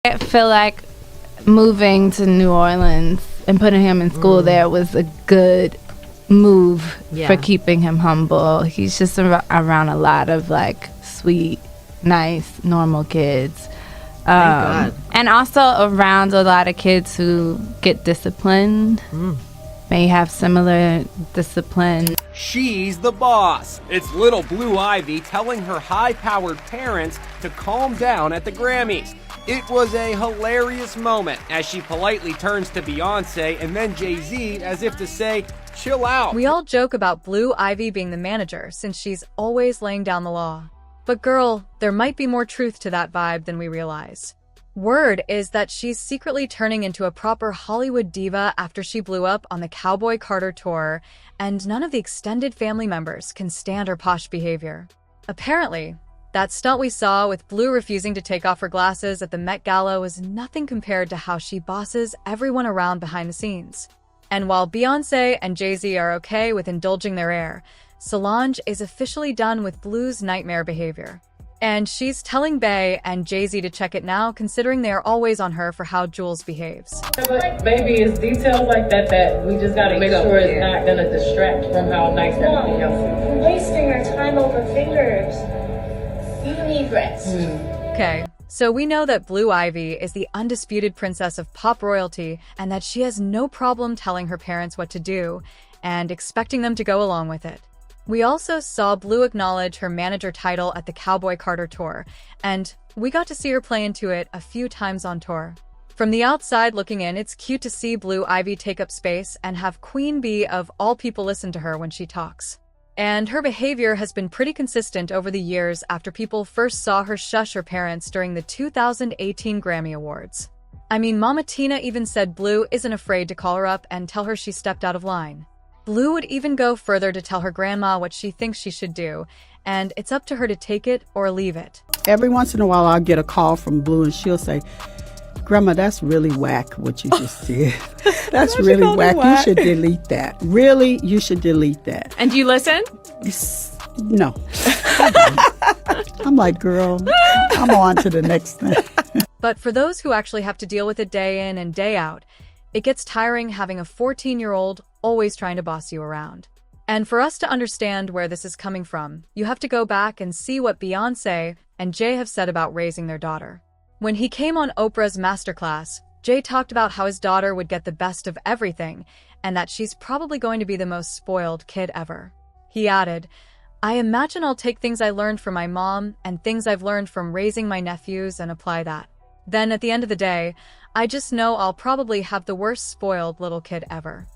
I feel like moving to New Orleans and putting him in school there was a good move for keeping him humble. He's just around a lot of like sweet, nice, normal kids. And also around a lot of kids who get disciplined, may have similar discipline. She's the boss. It's little Blue Ivy telling her high-powered parents to calm down at the Grammys. It was a hilarious moment as she politely turns to Beyonce and then Jay-Z as if to say, chill out. We all joke about Blue Ivy being the manager since she's always laying down the law. But girl, there might be more truth to that vibe than we realize. Word is that she's secretly turning into a proper Hollywood diva after she blew up on the Cowboy Carter tour, and none of the extended family members can stand her posh behavior. Apparently, that stunt we saw with Blue refusing to take off her glasses at the Met Gala was nothing compared to how she bosses everyone around behind the scenes. And while Beyonce and Jay-Z are okay with indulging their air, Solange is officially done with Blue's nightmare behavior. And she's telling Bey and Jay-Z to check it now, considering they are always on her for how Jules behaves. Maybe it's details like that we just gotta make sure it's not gonna distract from how nice everything else is. Wasting your time over fingers. You need rest. Okay, so we know that Blue Ivy is the undisputed princess of pop royalty and that she has no problem telling her parents what to do and expecting them to go along with it. We also saw Blue acknowledge her manager title at the Cowboy Carter tour, and we got to see her play into it a few times on tour. From the outside looking in, it's cute to see Blue Ivy take up space and have Queen Bee of all people listen to her when she talks. And her behavior has been pretty consistent over the years after people first saw her shush her parents during the 2018 Grammy Awards. I mean, Mama Tina even said Blue isn't afraid to call her up and tell her she stepped out of line. Blue would even go further to tell her grandma what she thinks she should do, and it's up to her to take it or leave it. Every once in a while I'll get a call from Blue and she'll say, Grandma, that's really whack what you just did. That's really whack. You should delete that. Really, you should delete that. And do you listen? No. I'm like, girl, I'm on to the next thing. But for those who actually have to deal with it day in and day out, it gets tiring having a 14-year-old always trying to boss you around. And for us to understand where this is coming from, you have to go back and see what Beyonce and Jay have said about raising their daughter. When he came on Oprah's Masterclass, Jay talked about how his daughter would get the best of everything and that she's probably going to be the most spoiled kid ever. He added, I imagine I'll take things I learned from my mom and things I've learned from raising my nephews and apply that. Then at the end of the day, I just know I'll probably have the worst spoiled little kid ever.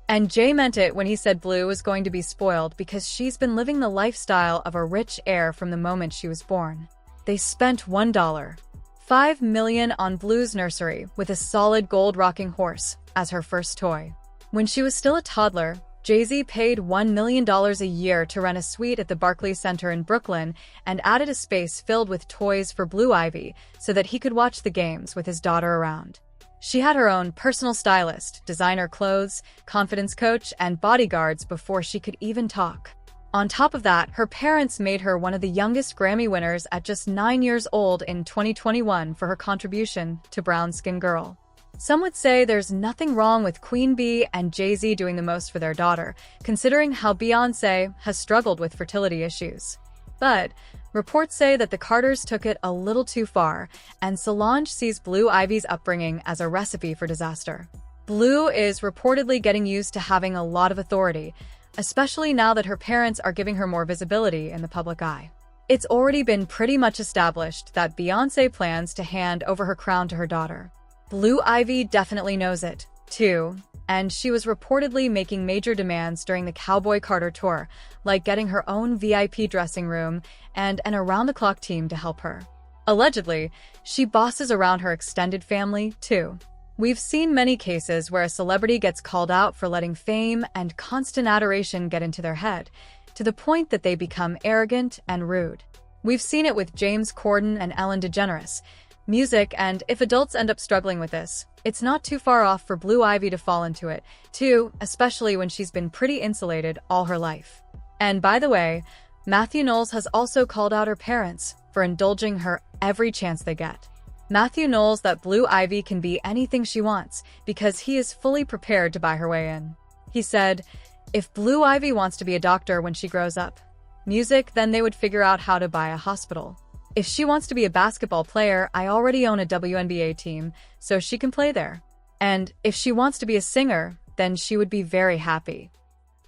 And Jay meant it when he said Blue was going to be spoiled because she's been living the lifestyle of a rich heir from the moment she was born. They spent $5 million on Blue's nursery with a solid gold rocking horse as her first toy. When she was still a toddler, Jay-Z paid $1 million a year to rent a suite at the Barclays Center in Brooklyn and added a space filled with toys for Blue Ivy so that he could watch the games with his daughter around. She had her own personal stylist, designer clothes, confidence coach, and bodyguards before she could even talk. On top of that, her parents made her one of the youngest Grammy winners at just 9 years old in 2021 for her contribution to Brown Skin Girl. Some would say there's nothing wrong with Queen Bee and Jay-Z doing the most for their daughter, considering how Beyonce has struggled with fertility issues. But reports say that the Carters took it a little too far, and Solange sees Blue Ivy's upbringing as a recipe for disaster. Blue is reportedly getting used to having a lot of authority, especially now that her parents are giving her more visibility in the public eye. It's already been pretty much established that Beyonce plans to hand over her crown to her daughter. Blue Ivy definitely knows it, too, and she was reportedly making major demands during the Cowboy Carter tour, like getting her own VIP dressing room and an around-the-clock team to help her. Allegedly, she bosses around her extended family, too. We've seen many cases where a celebrity gets called out for letting fame and constant adoration get into their head, to the point that they become arrogant and rude. We've seen it with James Corden and Ellen DeGeneres, music, and if adults end up struggling with this, it's not too far off for Blue Ivy to fall into it, too, especially when she's been pretty insulated all her life. And by the way, Matthew Knowles has also called out her parents for indulging her every chance they get. Matthew knows that Blue Ivy can be anything she wants because he is fully prepared to buy her way in. He said, if Blue Ivy wants to be a doctor when she grows up, music, then they would figure out how to buy a hospital. If she wants to be a basketball player, I already own a WNBA team, so she can play there. And if she wants to be a singer, then she would be very happy.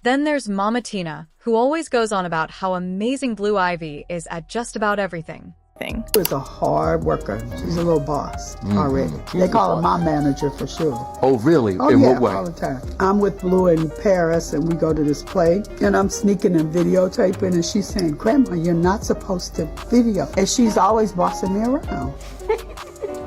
Then there's Mama Tina, who always goes on about how amazing Blue Ivy is at just about everything. She's a hard worker. She's a little boss already. They call her my manager for sure. Oh, really? Oh, in yeah, what way? All the time. I'm with Blue in Paris, and we go to this play, and I'm sneaking and videotaping, and she's saying, Grandma, you're not supposed to video. And she's always bossing me around.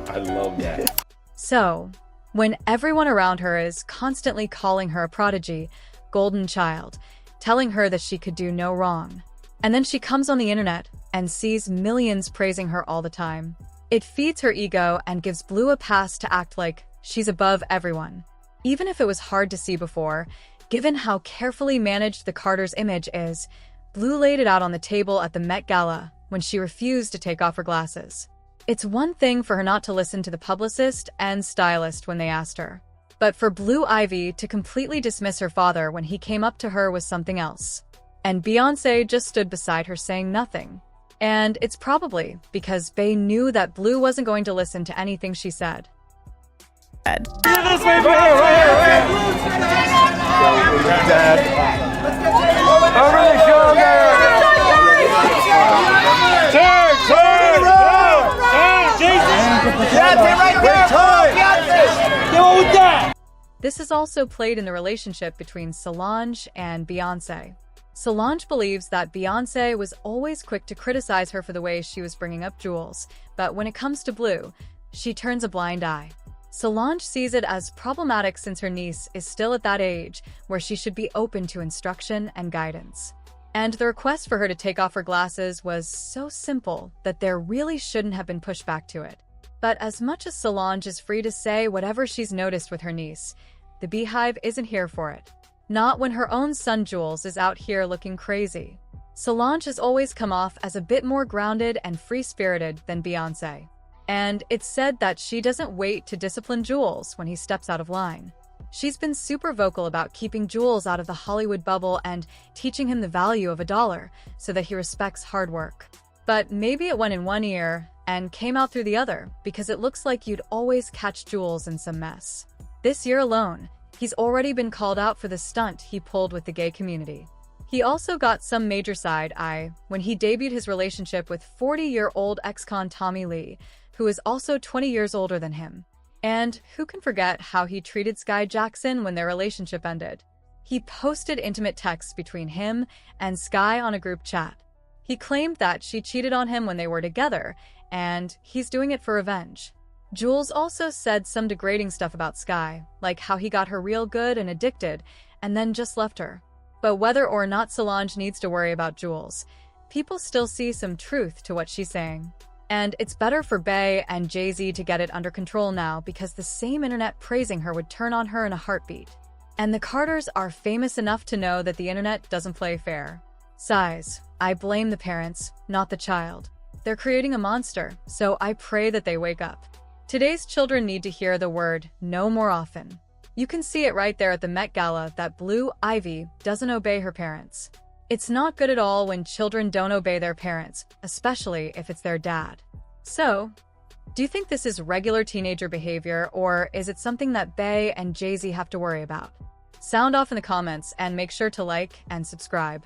I love that. So, when everyone around her is constantly calling her a prodigy, golden child, telling her that she could do no wrong, and then she comes on the internet and sees millions praising her all the time, it feeds her ego and gives Blue a pass to act like she's above everyone. Even if it was hard to see before, given how carefully managed the Carter's image is, Blue laid it out on the table at the Met Gala when she refused to take off her glasses. It's one thing for her not to listen to the publicist and stylist when they asked her, but for Blue Ivy to completely dismiss her father when he came up to her was something else. And Beyoncé just stood beside her saying nothing. And it's probably because Bey knew that Blue wasn't going to listen to anything she said. This is also played in the relationship between Solange and Beyoncé. Solange believes that Beyoncé was always quick to criticize her for the way she was bringing up Jules, but when it comes to Blue, she turns a blind eye. Solange sees it as problematic since her niece is still at that age where she should be open to instruction and guidance. And the request for her to take off her glasses was so simple that there really shouldn't have been pushback to it. But as much as Solange is free to say whatever she's noticed with her niece, the Beehive isn't here for it. Not when her own son Jules is out here looking crazy. Solange has always come off as a bit more grounded and free-spirited than Beyoncé. And it's said that she doesn't wait to discipline Jules when he steps out of line. She's been super vocal about keeping Jules out of the Hollywood bubble and teaching him the value of $1 so that he respects hard work. But maybe it went in one ear and came out through the other because it looks like you'd always catch Jules in some mess. This year alone, he's already been called out for the stunt he pulled with the gay community. He also got some major side eye when he debuted his relationship with 40-year-old ex-con Tommy Lee, who is also 20 years older than him. And who can forget how he treated Sky Jackson when their relationship ended? He posted intimate texts between him and Sky on a group chat. He claimed that she cheated on him when they were together, and he's doing it for revenge. Jules also said some degrading stuff about Sky, like how he got her real good and addicted, and then just left her. But whether or not Solange needs to worry about Jules, people still see some truth to what she's saying. And it's better for Bey and Jay-Z to get it under control now because the same internet praising her would turn on her in a heartbeat. And the Carters are famous enough to know that the internet doesn't play fair. Sighs, I blame the parents, not the child. They're creating a monster, so I pray that they wake up. Today's children need to hear the word no more often. You can see it right there at the Met Gala that Blue Ivy doesn't obey her parents. It's not good at all when children don't obey their parents, especially if it's their dad. So, do you think this is regular teenager behavior, or is it something that Bey and Jay-Z have to worry about? Sound off in the comments and make sure to like and subscribe.